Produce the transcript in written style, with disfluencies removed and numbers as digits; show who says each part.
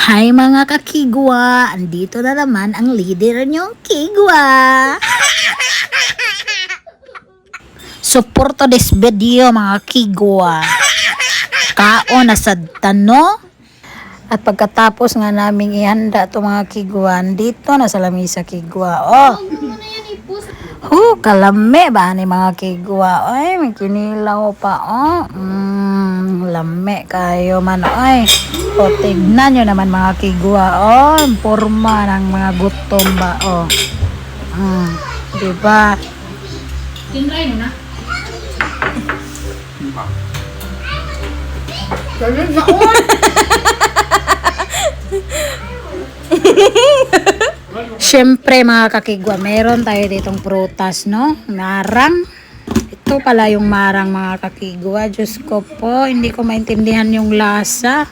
Speaker 1: Hi mga kakigwa! Andito na naman ang leader niyong kigwa! Support to this video mga kigwa! Kao na sa tano. At pagkatapos nga naming ihanda to mga kigwa, dito na sa lamisa kigwa. Kalame ba ni mga kigwa? Ay, may kinilaw pa. Lame kayo man. Ay, tignan nyo naman mga kigwa. Porma ng mga gutom ba. Diba?
Speaker 2: Tinry mo na.
Speaker 1: Siyempre mga kakigwa, meron tayo ditong prutas, no? Marang. Ito pala yung marang mga kakigwa. Diyos ko po, hindi ko maintindihan yung lasa.